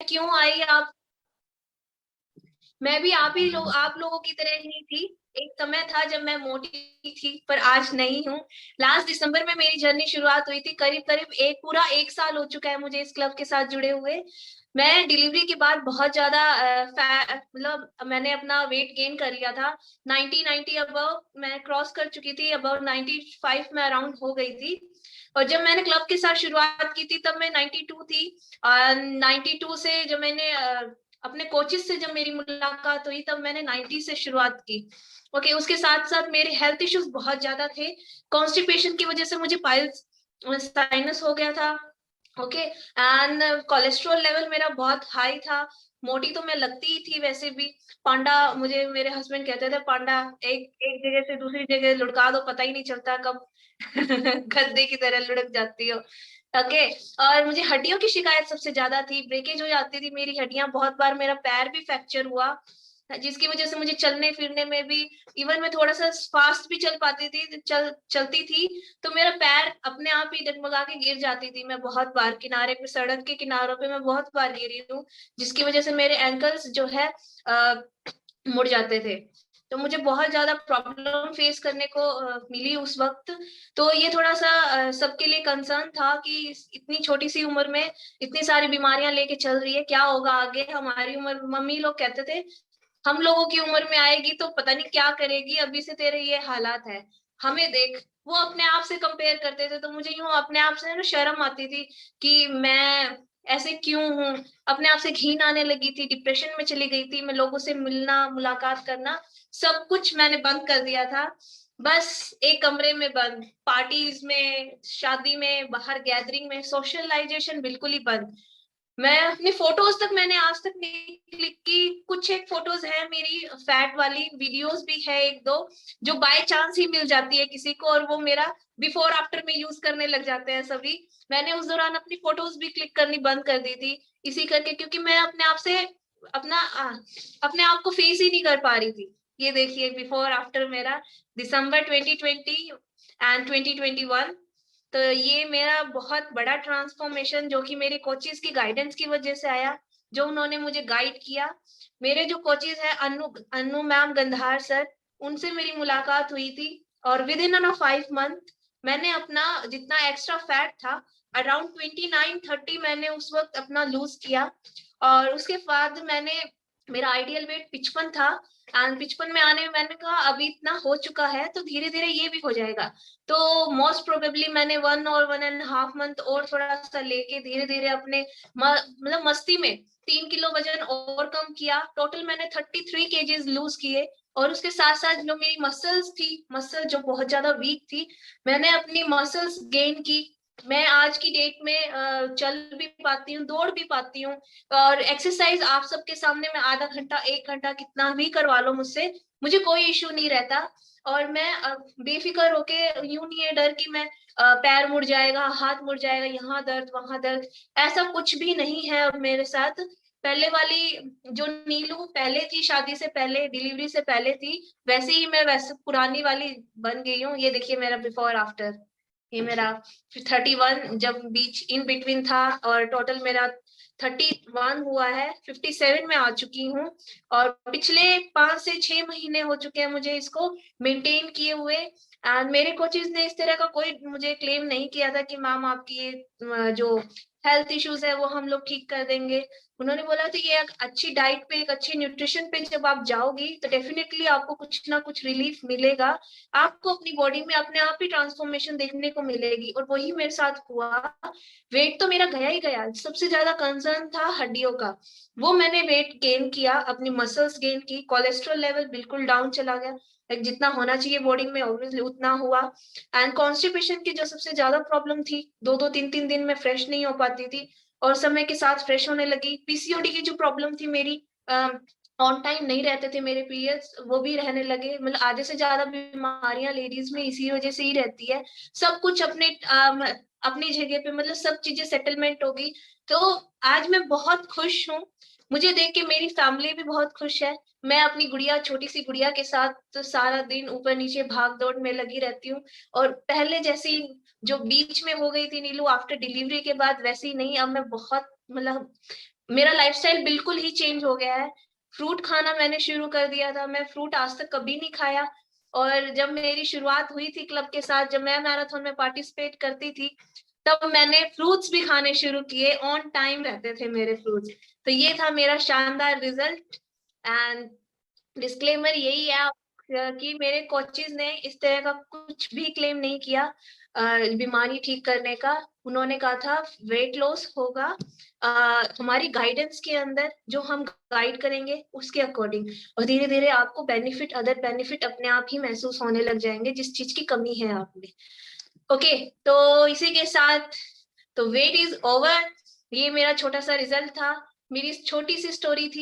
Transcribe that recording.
क्यों आई आप? मैं भी आप लोगों की तरह ही थी। एक समय था जब मैं मोटी थी, पर आज नहीं हूँ। लास्ट दिसंबर में मेरी जर्नी शुरुआत हुई थी। करीब करीब एक पूरा एक साल हो चुका है मुझे इस क्लब के साथ जुड़े हुए। मैं डिलीवरी के बाद बहुत ज्यादा मतलब मैंने अपना वेट गेन कर लिया था। 90 अबव मैं क्रॉस कर चुकी थी, अबव 95 में अराउंड हो गई थी। और जब मैंने क्लब के साथ शुरुआत की थी तब मैं 92 थी। 92 से जब मैंने अपने कोचेस से जब मेरी मुलाकात हुई तब मैंने 90 से शुरुआत की। ओके, उसके साथ साथ मेरे हेल्थ इश्यूज बहुत ज्यादा थे। कॉन्स्टिपेशन की वजह से मुझे पाइल्स साइनस हो गया था। ओके, एंड कोलेस्ट्रॉल लेवल मेरा बहुत हाई था। मोटी तो मैं लगती ही थी वैसे भी। पांडा, मुझे मेरे हस्बैंड कहते थे, पांडा एक एक जगह से दूसरी जगह लुढ़का दो, पता ही नहीं चलता कब गद्दे की तरह लुढ़क जाती हो। ओके, और मुझे हड्डियों की शिकायत सबसे ज्यादा थी। ब्रेकेज हो जाती थी मेरी हड्डियां, बहुत बार मेरा पैर भी फ्रैक्चर हुआ, जिसकी वजह से मुझे चलने फिरने में भी, इवन मैं थोड़ा सा फास्ट भी चल पाती थी, चलती थी तो मेरा पैर अपने आप ही डगमगा के गिर जाती थी। मैं बहुत बार किनारे पे, सड़क के किनारों पे मैं बहुत बार गिरी हूँ, जिसकी वजह से मेरे एंकल्स जो है मुड़ जाते थे। तो मुझे बहुत ज्यादा प्रॉब्लम फेस करने को मिली उस वक्त। तो ये थोड़ा सा सबके लिए कंसर्न था कि इतनी छोटी सी उम्र में इतनी सारी बीमारियां लेके चल रही है, क्या होगा आगे। हमारी उम्र, मम्मी लोग कहते थे हम लोगों की उम्र में आएगी तो पता नहीं क्या करेगी, अभी से तेरे ये हालात है, हमें देख। वो अपने आप से कंपेयर करते थे, तो मुझे यूं अपने आप से ना शर्म आती थी कि मैं ऐसे क्यों हूँ। अपने आप से घिन आने लगी थी, डिप्रेशन में चली गई थी मैं। लोगों से मिलना, मुलाकात करना, सब कुछ मैंने बंद कर दिया था। बस एक कमरे में बंद, पार्टीज में, शादी में, बाहर गैदरिंग में, सोशलाइजेशन बिल्कुल ही बंद। मैं अपनी फोटोज तक मैंने आज तक नहीं क्लिक की। कुछ एक फोटोज है मेरी फैट वाली, वीडियोस भी है एक दो, जो बाय चांस ही मिल जाती है किसी को, और वो मेरा बिफोर आफ्टर में यूज करने लग जाते हैं सभी। मैंने उस दौरान अपनी फोटोज भी क्लिक करनी बंद कर दी थी इसी करके, क्योंकि मैं अपने आप से अपना अपने आप को फेस ही नहीं कर पा रही थी। ये देखिए बिफोर आफ्टर मेरा, दिसंबर 2020 एंड 2021। तो ये मेरा बहुत बड़ा ट्रांसफॉर्मेशन, जो कि मेरे कोचेस की गाइडेंस की वजह से आया, जो उन्होंने मुझे गाइड किया। मेरे जो कोचेस हैं, अनु अनु मैम गंधार सर, उनसे मेरी मुलाकात हुई थी। और विद इन 5 मंथ मैंने अपना जितना एक्स्ट्रा फैट था, अराउंड 29-30 मैंने उस वक्त अपना लूज किया। और उसके बाद मैंने, मेरा आइडियल वेट 55 था, एंड 55 में आने में मैंने कहा अभी इतना हो चुका है तो धीरे धीरे ये भी हो जाएगा। तो मोस्ट प्रोबेबली मैंने 1 और 1.5 मंथ और थोड़ा सा लेके धीरे धीरे अपने मतलब मस्ती में 3 किलो वजन और कम किया। टोटल मैंने 33 केजीज लूज किए। और उसके साथ साथ जो मेरी मसल्स थी, मसल जो बहुत ज्यादा वीक थी, मैंने अपनी मसल्स गेन की। मैं आज की डेट में चल भी पाती हूँ, दौड़ भी पाती हूँ। और एक्सरसाइज आप सबके सामने मैं आधा घंटा 1 घंटा कितना भी करवा लो मुझसे, मुझे कोई इश्यू नहीं रहता। और मैं बेफिक्र होके, यूं नहीं है डर कि मैं पैर मुड़ जाएगा, हाथ मुड़ जाएगा, यहाँ दर्द वहां दर्द, ऐसा कुछ भी नहीं है अब मेरे साथ। पहले वाली जो नीलू पहले थी, शादी से पहले, डिलीवरी से पहले थी, वैसे ही मैं वैसे पुरानी वाली बन गई हूँ। ये देखिए मेरा बिफोर आफ्टर। ये मेरा 31 जब बीच इन बिटवीन था, और टोटल मेरा 31 हुआ है, 57 में आ चुकी हूँ। और पिछले 5 से 6 महीने हो चुके हैं मुझे इसको मेंटेन किए हुए। एंड मेरे कोचेज ने इस तरह का कोई मुझे क्लेम नहीं किया था कि मैम आपकी ये जो हेल्थ इश्यूज है वो हम लोग ठीक कर देंगे। उन्होंने बोला था ये एक अच्छी डाइट पे, एक अच्छी न्यूट्रिशन पे जब आप जाओगी तो डेफिनेटली आपको कुछ ना कुछ रिलीफ मिलेगा। आपको अपनी बॉडी में अपने आप ही ट्रांसफॉर्मेशन देखने को मिलेगी, और वही मेरे साथ हुआ। वेट तो मेरा गया ही गया, सबसे ज्यादा कंसर्न था हड्डियों का। वो मैंने वेट गेन किया, अपनी मसल्स गेन की, कोलेस्ट्रॉल लेवल बिल्कुल डाउन चला गया, लाइक जितना होना चाहिए बॉडी में ऑब्वियसली उतना हुआ। एंड कॉन्स्टिपेशन की जो सबसे ज्यादा प्रॉब्लम थी, 2-2 3-3 दिन में फ्रेश नहीं हो पाती थी, और समय के साथ फ्रेश होने लगी। पीसीओडी की जो प्रॉब्लम थी मेरी, ऑन टाइम नहीं रहते थे मेरे पीरियड्स, वो भी रहने लगे। मतलब आधे से ज्यादा बीमारियां लेडीज में इसी वजह से ही रहती है। सब कुछ अपने अपनी जगह पे, मतलब सब चीजें सेटलमेंट होगी। तो आज मैं बहुत खुश हूँ। मुझे देख के मेरी फैमिली भी बहुत खुश है। मैं अपनी गुड़िया, छोटी सी गुड़िया के साथ तो सारा दिन ऊपर नीचे भाग दौड़ में लगी रहती हूँ। और पहले जैसी जो बीच में हो गई थी नीलू आफ्टर डिलीवरी के बाद, वैसी नहीं। अब मैं बहुत, मतलब मेरा लाइफस्टाइल बिल्कुल ही चेंज हो गया है। फ्रूट खाना मैंने शुरू कर दिया था। मैं फ्रूट आज तक कभी नहीं खाया। और जब मेरी शुरुआत हुई थी क्लब के साथ, जब मैं मैराथन में पार्टिसिपेट करती थी, तब मैंने फ्रूट्स भी खाने शुरू किए। ऑन टाइम रहते थे मेरे फ्रूट्स। तो ये था मेरा शानदार रिजल्ट। एंड डिस्क्लेमर यही है कि मेरे कोचेस ने इस तरह का कुछ भी क्लेम नहीं किया बीमारी ठीक करने का। उन्होंने कहा था वेट लॉस होगा हमारी गाइडेंस के अंदर, जो हम गाइड करेंगे उसके अकॉर्डिंग, और धीरे धीरे आपको बेनिफिट, अदर बेनिफिट अपने आप ही महसूस होने लग जाएंगे जिस चीज की कमी है आप में। ओके, तो इसी के साथ तो वेट इज ओवर। ये मेरा छोटा सा रिजल्ट था, मेरी छोटी सी स्टोरी थी।